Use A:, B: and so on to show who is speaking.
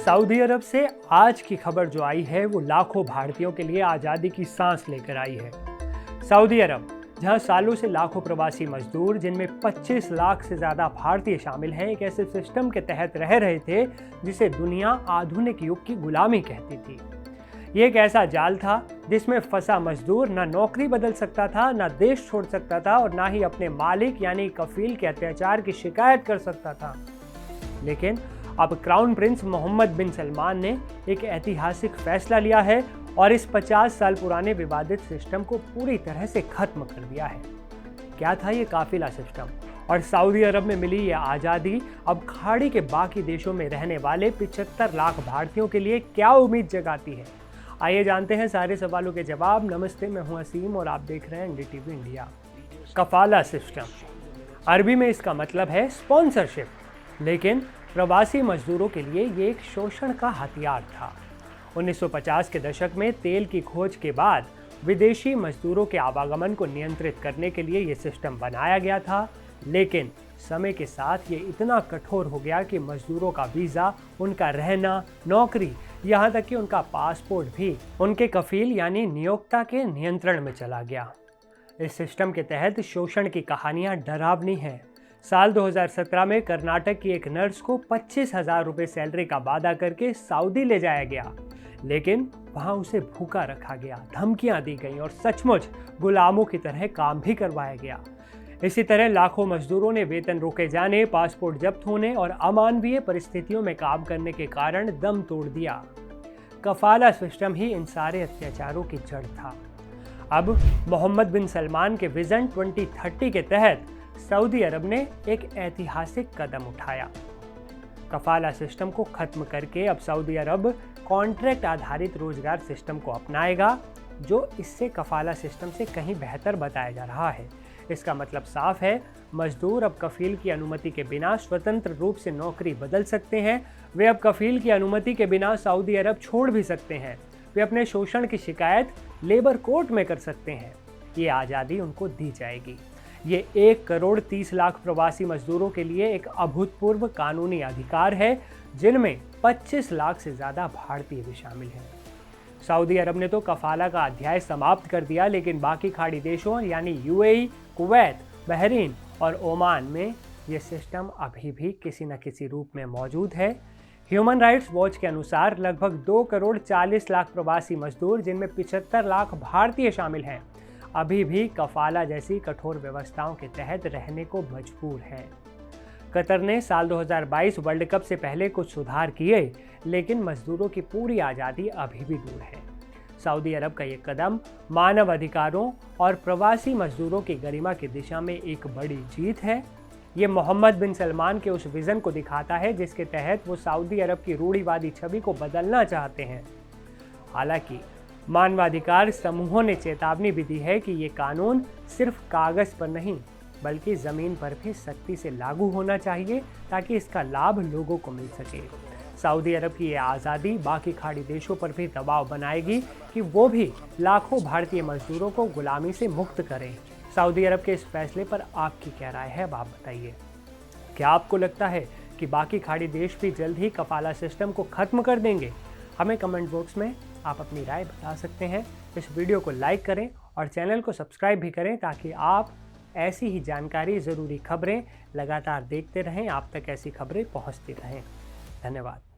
A: Saudi अरब से आज की खबर जो आई है वो लाखों भारतीयों के लिए आज़ादी की सांस लेकर आई है। सऊदी अरब, जहां सालों से लाखों प्रवासी मजदूर जिनमें 25 लाख से ज़्यादा भारतीय शामिल हैं, एक ऐसे सिस्टम के तहत रह रहे थे जिसे दुनिया आधुनिक युग की गुलामी कहती थी। ये एक ऐसा जाल था जिसमें फंसा मजदूर ना नौकरी बदल सकता था, ना देश छोड़ सकता था और ना ही अपने मालिक यानी कफील के अत्याचार की शिकायत कर सकता था। लेकिन अब क्राउन प्रिंस मोहम्मद बिन सलमान ने एक ऐतिहासिक फैसला लिया है और इस 50 साल पुराने विवादित सिस्टम को पूरी तरह से खत्म कर दिया है। क्या था ये काफिला सिस्टम और सऊदी अरब में मिली ये आज़ादी अब खाड़ी के बाकी देशों में रहने वाले 75 लाख भारतीयों के लिए क्या उम्मीद जगाती है? आइए जानते हैं सारे सवालों के जवाब। नमस्ते, मैं हूं असीम और आप देख रहे हैं एनडीटीवी इंडिया। कफाला सिस्टम, अरबी में इसका मतलब है स्पॉन्सरशिप, लेकिन प्रवासी मजदूरों के लिए ये एक शोषण का हथियार था। 1950 के दशक में तेल की खोज के बाद विदेशी मजदूरों के आवागमन को नियंत्रित करने के लिए ये सिस्टम बनाया गया था, लेकिन समय के साथ ये इतना कठोर हो गया कि मजदूरों का वीज़ा, उनका रहना, नौकरी, यहाँ तक कि उनका पासपोर्ट भी उनके कफील यानी नियोक्ता के नियंत्रण में चला गया। इस सिस्टम के तहत शोषण की कहानियाँ डरावनी हैं। साल 2017 में कर्नाटक की एक नर्स को 25,000 रुपये सैलरी का वादा करके सऊदी ले जाया गया, लेकिन वहां उसे भूखा रखा गया, धमकियां दी गईं और सचमुच गुलामों की तरह काम भी करवाया गया। इसी तरह लाखों मजदूरों ने वेतन रोके जाने, पासपोर्ट जब्त होने और अमानवीय परिस्थितियों में काम करने के कारण दम तोड़ दिया। कफाला सिस्टम ही इन सारे अत्याचारों की जड़ था। अब मोहम्मद बिन सलमान के विजन 2030 के तहत सऊदी अरब ने एक ऐतिहासिक कदम उठाया। कफाला सिस्टम को खत्म करके अब सऊदी अरब कॉन्ट्रैक्ट आधारित रोजगार सिस्टम को अपनाएगा, जो इससे कफाला सिस्टम से कहीं बेहतर बताया जा रहा है। इसका मतलब साफ है, मजदूर अब कफील की अनुमति के बिना स्वतंत्र रूप से नौकरी बदल सकते हैं। वे अब कफील की अनुमति के बिना सऊदी अरब छोड़ भी सकते हैं। वे अपने शोषण की शिकायत लेबर कोर्ट में कर सकते हैं। ये आज़ादी उनको दी जाएगी। ये 1,30,00,000 प्रवासी मजदूरों के लिए एक अभूतपूर्व कानूनी अधिकार है, जिनमें 25 लाख से ज़्यादा भारतीय भी शामिल हैं। सऊदी अरब ने तो कफाला का अध्याय समाप्त कर दिया, लेकिन बाकी खाड़ी देशों यानी यूएई, कुवैत, बहरीन और ओमान में ये सिस्टम अभी भी किसी न किसी रूप में मौजूद है। ह्यूमन राइट्स वॉच के अनुसार लगभग 2,40,00,000 प्रवासी मजदूर, जिनमें 75 लाख भारतीय शामिल हैं, अभी भी कफाला जैसी कठोर व्यवस्थाओं के तहत रहने को मजबूर हैं। कतर ने साल 2022 वर्ल्ड कप से पहले कुछ सुधार किए, लेकिन मजदूरों की पूरी आज़ादी अभी भी दूर है। सऊदी अरब का ये कदम मानव अधिकारों और प्रवासी मजदूरों की गरिमा की दिशा में एक बड़ी जीत है। ये मोहम्मद बिन सलमान के उस विज़न को दिखाता है जिसके तहत वो सऊदी अरब की रूढ़िवादी छवि को बदलना चाहते हैं। हालांकि मानवाधिकार समूहों ने चेतावनी भी दी है कि ये कानून सिर्फ कागज पर नहीं बल्कि ज़मीन पर भी सख्ती से लागू होना चाहिए, ताकि इसका लाभ लोगों को मिल सके। सऊदी अरब की ये आज़ादी बाकी खाड़ी देशों पर भी दबाव बनाएगी कि वो भी लाखों भारतीय मजदूरों को गुलामी से मुक्त करें। सऊदी अरब के इस फैसले पर आपकी क्या राय है, अब आप बताइए। क्या आपको लगता है कि बाकी खाड़ी देश भी जल्द ही कफाला सिस्टम को ख़त्म कर देंगे? हमें कमेंट बॉक्स में आप अपनी राय बता सकते हैं। इस वीडियो को लाइक करें और चैनल को सब्सक्राइब भी करें, ताकि आप ऐसी ही जानकारी, ज़रूरी खबरें लगातार देखते रहें, आप तक ऐसी खबरें पहुंचती रहें। धन्यवाद।